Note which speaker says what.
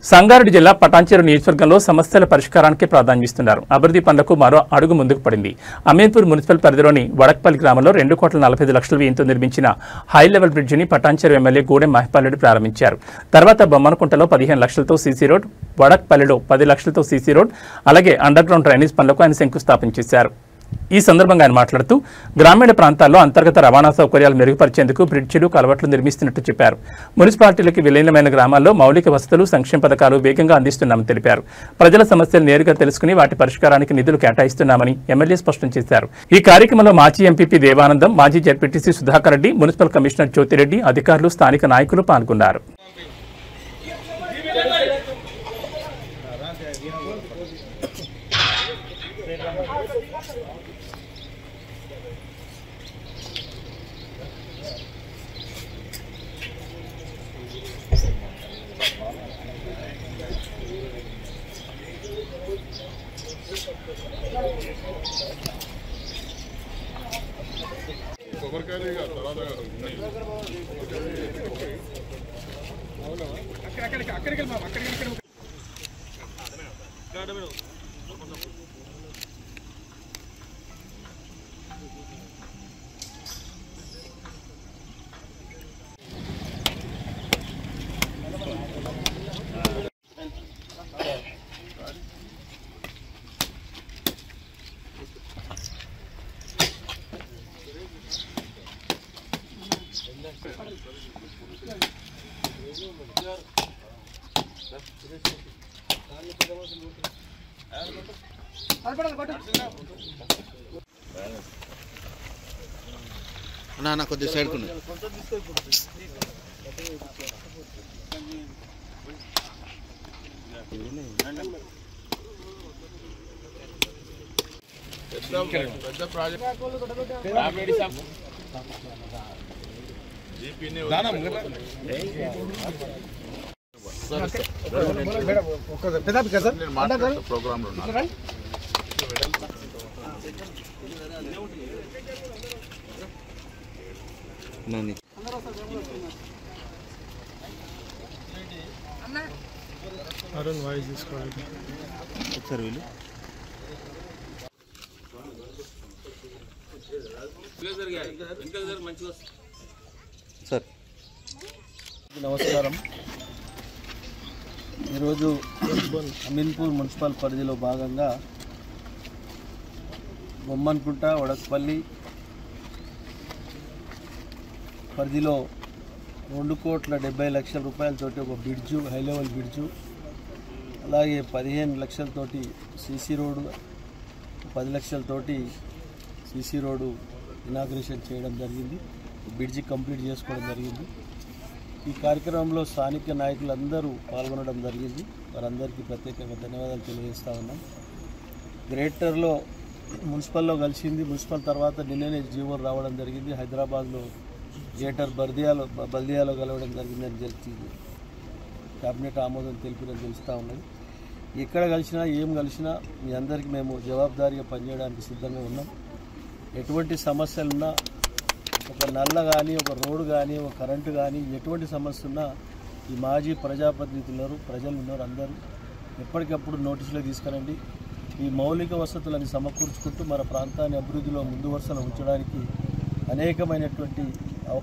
Speaker 1: సంగారెడ్డి జిల్లా పటాన్చెరు నియోజకవర్గంలో సమస్యల పరిష్కారానికి ప్రాధాన్యమిస్తున్నారు. అభివృద్ధి పనులకు మరో అడుగు ముందుకు పడింది. అమీన్పూర్ మున్సిపల్ పరిధిలోని వడక్పల్లి గ్రామంలో 2,45,00,000 వ్యయంతో నిర్మించిన హై లెవెల్ బ్రిడ్జిని పటాన్చెరు ఎమ్మెల్యే గూడెం మహిపాల్ రెడ్డి ప్రారంభించారు. తర్వాత బొమ్మనకుంటలో 15 లక్షలతో సీసీ రోడ్, వడక్పల్లిలో 10 లక్షలతో సీసీ రోడ్, అలాగే అండర్ గ్రౌండ్ డ్రైనేజ్ పనులకు ఆయన శంకుస్థాపన చేశారు. ఈ సందర్భంగా ఆయన మాట్లాడుతూ గ్రామీణ ప్రాంతాల్లో అంతర్గత రవాణా సౌకర్యాలు మెరుగుపరిచేందుకు బ్రిడ్జిలు, కలవట్లు నిర్మిస్తున్నట్టు చెప్పారు. మున్సిపాలిటీలకు విలీనమైన గ్రామాల్లో మౌలిక వసతులు, సంక్షేమ పథకాలు వేగంగా అందిస్తున్నామని తెలిపారు. ప్రజల సమస్యలు నేరుగా తెలుసుకుని వాటి పరిష్కారానికి నిధులు కేటాయిస్తున్నామని ఎమ్మెల్యే స్పష్టం చేశారు. ఈ కార్యక్రమంలో మాజీ ఎంపీపీ దేవానందం, మాజీ ZPTC Sudhakar Reddy, municipal commissioner Jyothi Reddy, అధికారులు, స్థానిక నాయకులు పాల్గొన్నారు.
Speaker 2: నా కొద్దిగా సైడ్ కు
Speaker 3: పెద్ద ప్రాజెక్ట్ ప్రోగ్రామ్
Speaker 4: వాయిస్ తీసుకోవాలి
Speaker 2: ఒకసారి వీళ్ళు సార్.
Speaker 4: నమస్కారం. ఈరోజు అమీన్పూర్ మున్సిపల్ పరిధిలో భాగంగా బొమ్మన్కుంట, వడక్పల్లి పరిధిలో 2,70,00,000 రూపాయలతోటి ఒక బ్రిడ్జు, హై లెవెల్ బ్రిడ్జు, అలాగే 15 లక్షలతోటి సీసీ రోడ్డు, 10 లక్షలతోటి సీసీ రోడ్డు ఇనాగ్రేషన్ చేయడం జరిగింది. బ్రిడ్జి కంప్లీట్ చేసుకోవడం జరిగింది. ఈ కార్యక్రమంలో స్థానిక నాయకులందరూ పాల్గొనడం జరిగింది. వారందరికీ ప్రత్యేకంగా ధన్యవాదాలు తెలియజేస్తూ ఉన్నాం. గ్రేటర్లో మున్సిపల్లో కలిసింది. మున్సిపల్ తర్వాత నిన్ననే జీవో రావడం జరిగింది. హైదరాబాద్లో గ్రేటర్ బల్దియాలో కలవడం జరిగిందని తెలిసింది. కేబినెట్ ఆమోదం తెలిపినని తెలుస్తూ ఉన్నది. ఎక్కడ కలిసినా ఏం కలిసినా మీ అందరికీ మేము జవాబుదారీగా పనిచేయడానికి సిద్ధంగా ఉన్నాం. ఎటువంటి సమస్యలున్నా, ఒక నల్ల కానీ, ఒక రోడ్డు కానీ, ఒక కరెంటు కానీ, ఎటువంటి సమస్య ఉన్నా ఈ మాజీ ప్రజాప్రతినిధులు, ప్రజలు ఉన్నారు, అందరూ ఎప్పటికప్పుడు నోటీసులో తీసుకురండి. ఈ మౌలిక వసతులను సమకూర్చుకుంటూ మన ప్రాంతాన్ని అభివృద్ధిలో ముందు వరుసలో ఉంచడానికి అనేకమైనటువంటి